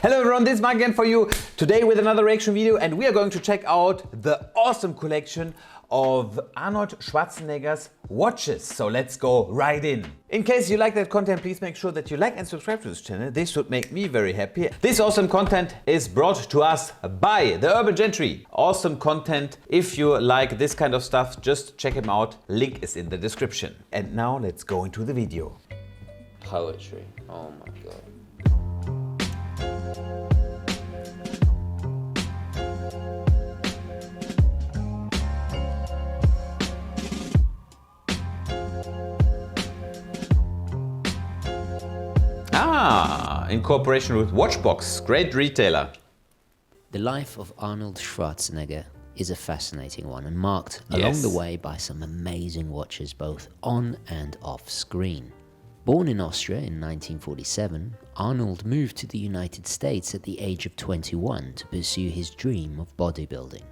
Hello everyone, this is Marc again for you today with another reaction video, and we are going to check out the awesome collection of Arnold Schwarzenegger's watches. So let's go right in. In case you like that content, please make sure that you like and subscribe to this channel. This would make me very happy. This awesome content is brought to us by the Urban Gentry. Awesome content. If you like this kind of stuff, just check him out. Link is in the description. And now let's go into the video. Poetry. Oh my god. In cooperation with Watchbox, great retailer. The life of Arnold Schwarzenegger is a fascinating one and marked along the way by some amazing watches both on and off screen. Born in Austria in 1947, Arnold moved to the United States at the age of 21 to pursue his dream of bodybuilding.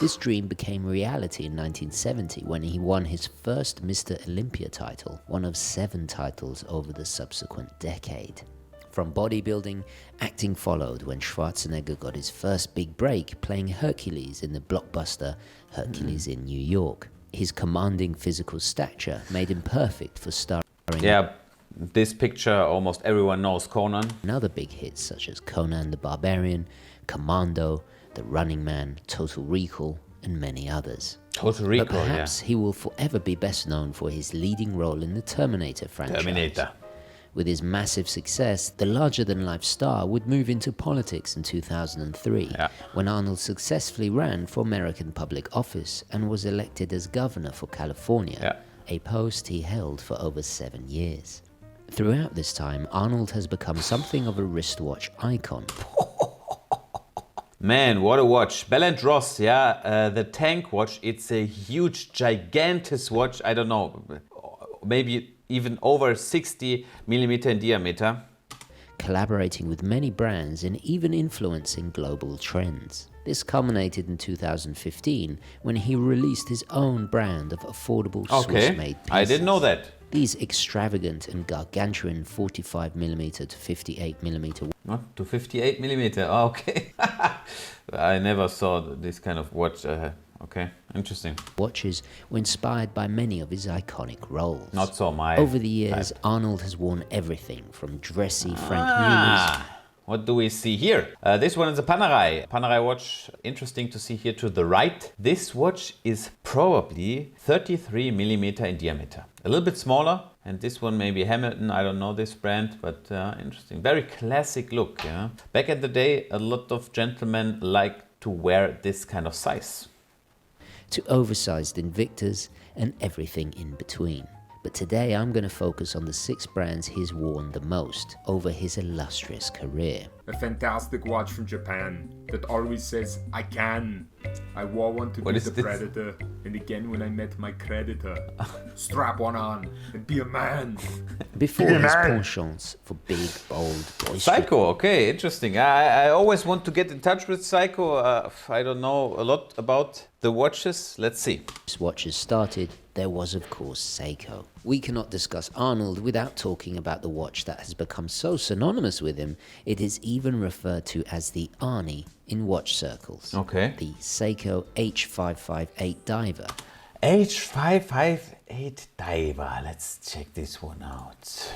This dream became reality in 1970 when he won his first Mr. Olympia title, one of 7 titles over the subsequent decade. From bodybuilding, acting followed when Schwarzenegger got his first big break playing Hercules in the blockbuster Hercules in New York. His commanding physical stature made him perfect for starring this picture almost everyone knows, Conan. in other big hits such as Conan the Barbarian, Commando, The Running Man, Total Recall, and many others. Total Recall, but perhaps he will forever be best known for his leading role in the Terminator franchise. Terminator. With his massive success, the larger-than-life star would move into politics in 2003, when Arnold successfully ran for American public office and was elected as governor for California, a post he held for over 7 years. Throughout this time, Arnold has become something of a wristwatch icon. Man, what a watch. Bell & Ross, the tank watch. It's a huge, gigantic watch. I don't know, maybe even over 60 millimeter in diameter. Collaborating with many brands and even influencing global trends. This culminated in 2015 when he released his own brand of affordable Swiss-made pieces. I didn't know that. These extravagant and gargantuan 45mm to 58mm. Not to 58 millimeter. Oh, okay. I never saw this kind of watch. Okay, interesting. Watches were inspired by many of his iconic roles. Not so my Over the years, type. Arnold has worn everything from dressy Frank Mullers. What do we see here? This one is a Panerai. Panerai watch, interesting to see here to the right. This watch is probably 33 millimeter in diameter. A little bit smaller. And this one maybe Hamilton, I don't know this brand, but interesting. Very classic look, yeah. Back in the day, a lot of gentlemen liked to wear this kind of size. To oversized Invictus and everything in between. But today I'm going to focus on the 6 brands he's worn the most over his illustrious career. A fantastic watch from Japan that always says, I can. I wore one to be the predator, and again when I met my creditor. Strap one on and be a man. Before his penchants for big, bold, boisterous. Seiko, okay, interesting. I always want to get in touch with Seiko. I don't know a lot about the watches. Let's see. His watches started, there was of course Seiko. We cannot discuss Arnold without talking about the watch that has become so synonymous with him, it is even referred to as the Arnie in watch circles. Okay. The Seiko H558 Diver. H558 Diver. Let's check this one out.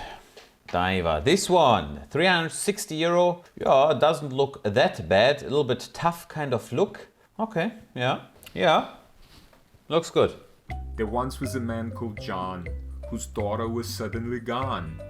Diver. This one, 360 euro. Yeah, doesn't look that bad. A little bit tough kind of look. Okay, yeah. Looks good. There once was a man called John, whose daughter was suddenly gone.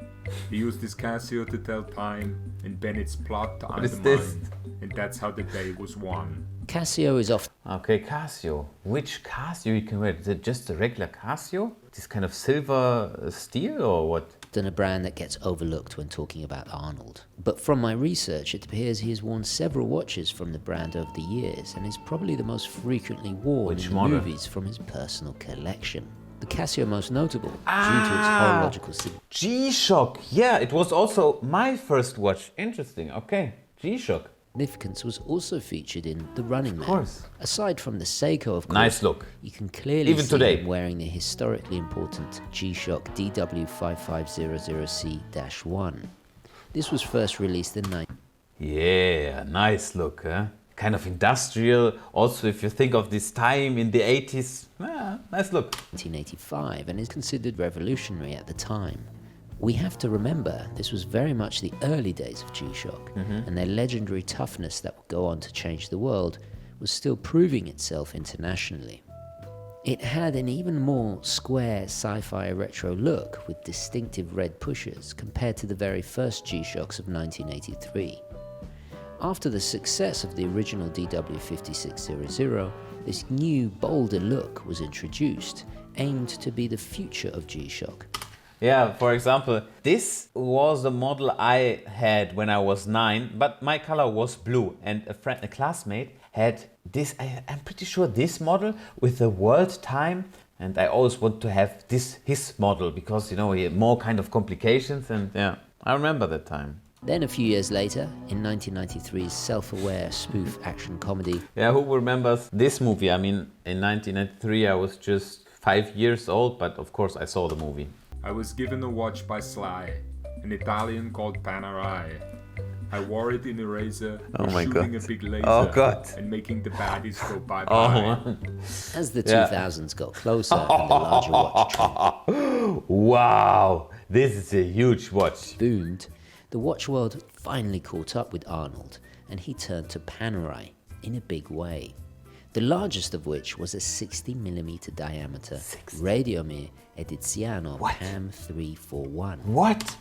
He used his Casio to tell time, and Bennett's plot to undermine, and that's how the day was won. Casio is often Okay, Casio. Which Casio you can wear? Is it just a regular Casio? This kind of silver steel or what? a brand that gets overlooked when talking about Arnold. But from my research, it appears he has worn several watches from the brand over the years and is probably the most frequently worn in movies from his personal collection. The Casio most notable, due to its horological G-Shock. Yeah, it was also my first watch. Interesting. Okay, G-Shock. significance was also featured in The Running Man. Of course. Aside from the Seiko, of course, nice look. You can clearly Even see today. him wearing the historically important G-Shock DW5500C-1. This was first released in Yeah, nice look, huh? Kind of industrial. Also, if you think of this time in the 80s, nice look. 1985 and is considered revolutionary at the time. We have to remember this was very much the early days of G-Shock, and their legendary toughness that would go on to change the world was still proving itself internationally. It had an even more square sci-fi retro look with distinctive red pushers compared to the very first G-Shocks of 1983. After the success of the original DW5600, this new, bolder look was introduced, aimed to be the future of G-Shock. Yeah, for example, this was the model I had when I was 9, but my color was blue, and a classmate had this, I'm pretty sure this model with the world time, and I always want to have his model because, you know, he had more kind of complications, and yeah, I remember that time. Then a few years later, in 1993's self-aware spoof action comedy... Yeah, who remembers this movie? I mean, in 1993 I was just 5 years old, but of course I saw the movie. I was given a watch by Sly, an Italian called Panerai. I wore it in a razor, shooting a big laser, and making the baddies go bye-bye. As the 2000s got closer and the larger watch trend wow, this is a huge watch. boomed, the watch world finally caught up with Arnold, and he turned to Panerai in a big way. The largest of which was a 60mm diameter Radiomir Ediziano PAM 341. What?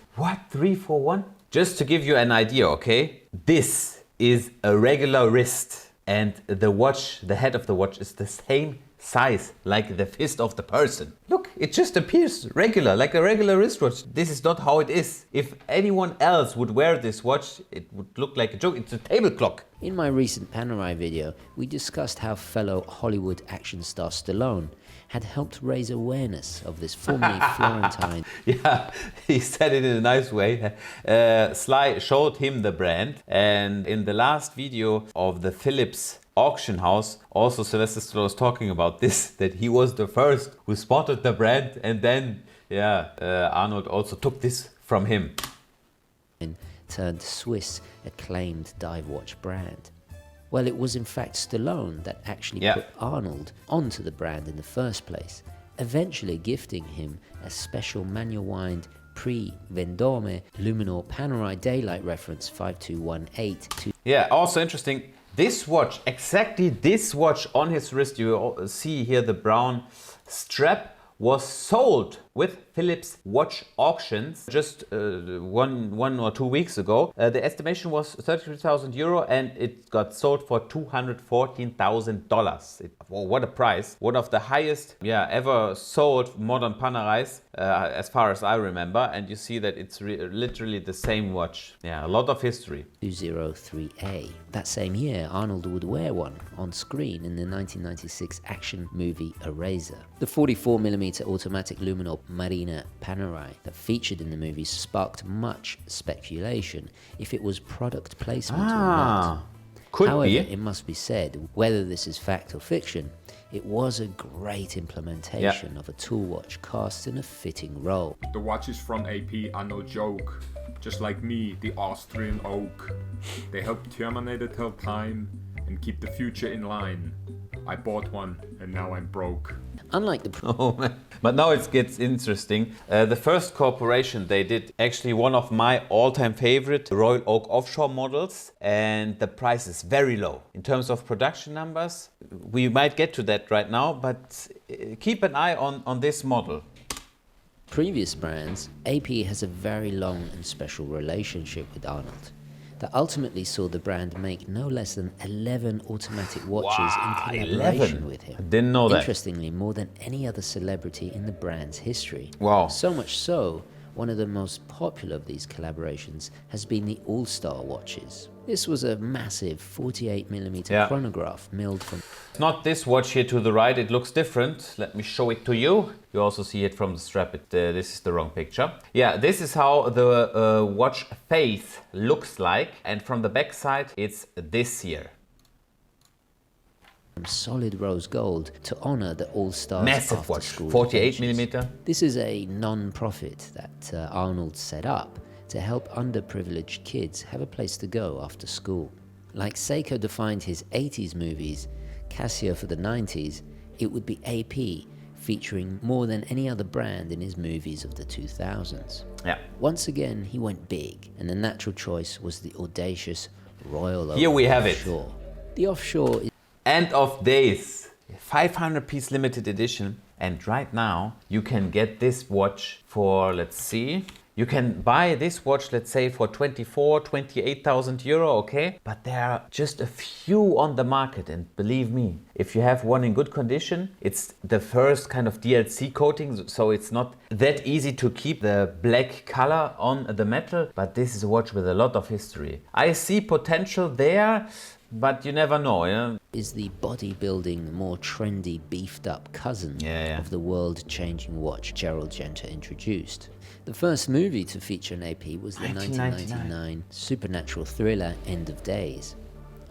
341? Just to give you an idea, okay? This is a regular wrist, and the watch, the head of the watch is the same size like the fist of the person. Look, it just appears regular, like a regular wristwatch. This is not how it is. If anyone else would wear this watch, it would look like a joke. It's a table clock. In my recent Panerai video, we discussed how fellow Hollywood action star Stallone had helped raise awareness of this formerly Florentine. Yeah, he said it in a nice way. Sly showed him the brand, and in the last video of the Philips auction house, also Sylvester Stallone was talking about this, that he was the first who spotted the brand, and then Arnold also took this from him. Turned Swiss acclaimed dive watch brand. Well, it was in fact Stallone that actually put Arnold onto the brand in the first place, eventually gifting him a special manual wind pre-Vendome Luminor Panerai Daylight reference 5218. Yeah, also interesting. This watch, exactly this watch on his wrist, you see here the brown strap, was sold with Philips watch auctions just one or 2 weeks ago. The estimation was 33,000 euro, and it got sold for $214,000. What a price. One of the highest ever sold modern Panerais, as far as I remember. And you see that it's literally the same watch. Yeah, a lot of history. 203A. That same year, Arnold would wear one on screen in the 1996 action movie Eraser. The 44mm automatic Luminor Marina Panerai that featured in the movie sparked much speculation if it was product placement or not. However, it must be said, whether this is fact or fiction, it was a great implementation of a tool watch cast in a fitting role. The watches from AP are no joke. Just like me, the Austrian oak. They help terminate it till time and keep the future in line. I bought one and now I'm broke. Unlike the... Oh man. But now it gets interesting. The first corporation they did, actually one of my all-time favorite Royal Oak offshore models, and the price is very low. In terms of production numbers, we might get to that right now, but keep an eye on this model. Previous brands, AP has a very long and special relationship with Arnold that ultimately saw the brand make no less than 11 automatic watches in collaboration with him. I didn't know that. Interestingly, more than any other celebrity in the brand's history. Wow. So much so, one of the most popular of these collaborations has been the All-Star watches. This was a massive 48mm chronograph milled from... It's not this watch here to the right, it looks different. Let me show it to you. You also see it from the strap. This is the wrong picture. Yeah, this is how the watch face looks like. And from the back side, it's this here. Solid rose gold to honor the All-Stars massive watch, 48mm. This is a non-profit that Arnold set up to help underprivileged kids have a place to go after school. Like Seiko defined his 80s movies, Casio for the 90s, it would be AP, featuring more than any other brand in his movies of the 2000s. Yeah. Once again, he went big, and the natural choice was the audacious Royal Oak Here we have Offshore. The Offshore is End of days. 500 piece limited edition. And right now you can get this watch for, let's see, you can buy this watch, let's say, for 28,000 euro, okay? But there are just a few on the market, and believe me, if you have one in good condition, it's the first kind of DLC coating, so it's not that easy to keep the black color on the metal, but this is a watch with a lot of history. I see potential there, but you never know, yeah? Is the bodybuilding, more trendy, beefed up cousin of the world-changing watch Gerald Gentry introduced. The first movie to feature an AP was the 1999 supernatural thriller End of Days.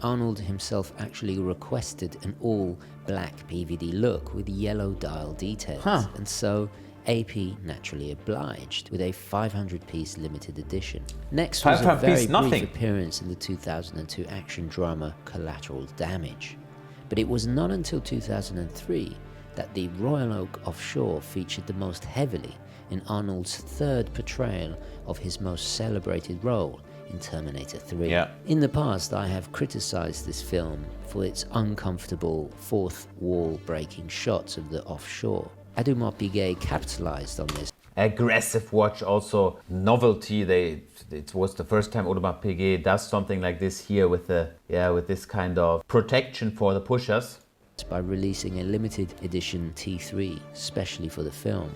Arnold himself actually requested an all-black PVD look with yellow dial details, and so AP naturally obliged with a 500-piece limited edition. Next was a very brief appearance in the 2002 action drama Collateral Damage. But it was not until 2003 that the Royal Oak Offshore featured the most heavily in Arnold's third portrayal of his most celebrated role in Terminator 3. In the past, I have criticized this film for its uncomfortable fourth wall breaking shots of the offshore. Audemars Piguet capitalized on this. Aggressive watch, also novelty. It was the first time Audemars Piguet does something like this here with the with this kind of protection for the pushers. By releasing a limited edition T3 specially for the film.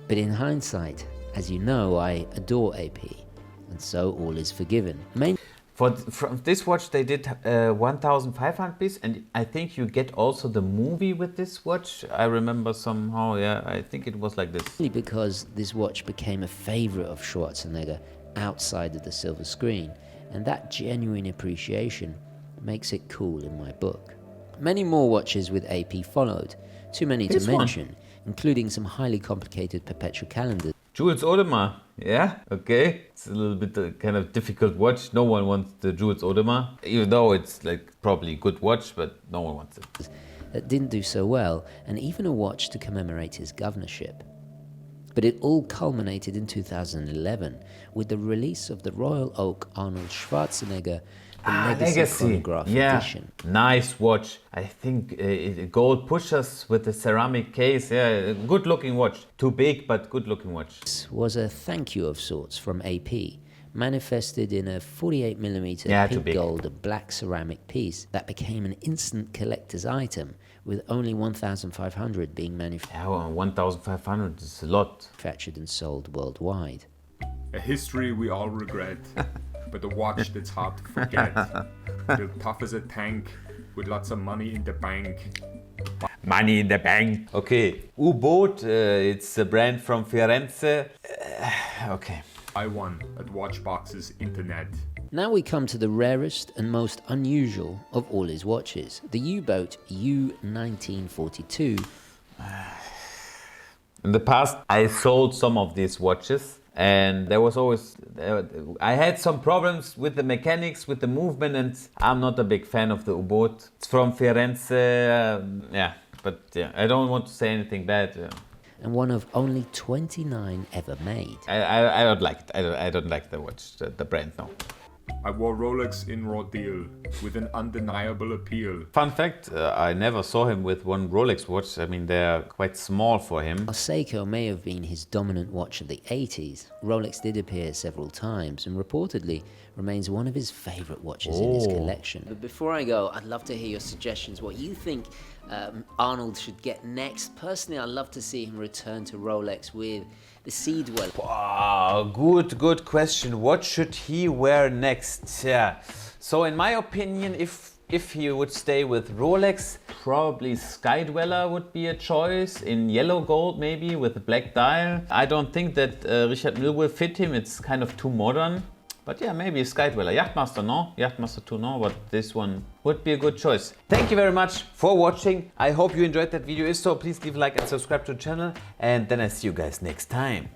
But in hindsight, as you know, I adore AP, and so all is forgiven. From this watch they did 1,500 piece, and I think you get also the movie with this watch. I remember somehow, I think it was like this. Because this watch became a favorite of Schwarzenegger outside of the silver screen, and that genuine appreciation makes it cool in my book. Many more watches with AP followed, too many to mention, including some highly complicated perpetual calendars. Jules Audemars, okay. It's a little bit kind of difficult watch. No one wants the Jules Audemars, even though it's like probably a good watch, but no one wants it. That didn't do so well, and even a watch to commemorate his governorship. But it all culminated in 2011 with the release of the Royal Oak Arnold Schwarzenegger Legacy Chronograph Edition. Nice watch. I think gold pushers with the ceramic case. Good looking watch. Too big, but good looking watch. This was a thank you of sorts from AP, manifested in a 48mm pink gold black ceramic piece that became an instant collector's item, with only 1,500 being manufactured. 1,500 is a lot. Manufactured and sold worldwide. A history we all regret. But a watch that's hard to forget. Built tough as a tank, with lots of money in the bank. Money in the bank. Okay, U-Boat, it's a brand from Firenze. Okay. Buy one at Watchbox's internet. Now we come to the rarest and most unusual of all his watches, the U-Boat U1942. In the past, I sold some of these watches. And there was always, I had some problems with the mechanics, with the movement, and I'm not a big fan of the U-Boat. It's from Firenze, but I don't want to say anything bad. And one of only 29 ever made. I don't like it. I don't like the watch, the brand, no. I wore Rolex in raw deal with an undeniable appeal. Fun fact, I never saw him with one Rolex watch. I mean, they're quite small for him. Seiko may have been his dominant watch of the 80s. Rolex did appear several times and reportedly remains one of his favorite watches in his collection. But before I go, I'd love to hear your suggestions, what you think Arnold should get next. Personally, I'd love to see him return to Rolex with the Sea Dweller. Wow, good question. What should he wear next? So in my opinion, if he would stay with Rolex, probably Sky Dweller would be a choice, in yellow gold maybe with a black dial. I don't think that Richard Mille will fit him, it's kind of too modern. But maybe Sky Dweller. Yachtmaster, no? Yachtmaster 2, no? But this one would be a good choice. Thank you very much for watching. I hope you enjoyed that video. If so, please leave a like and subscribe to the channel. And then I see you guys next time.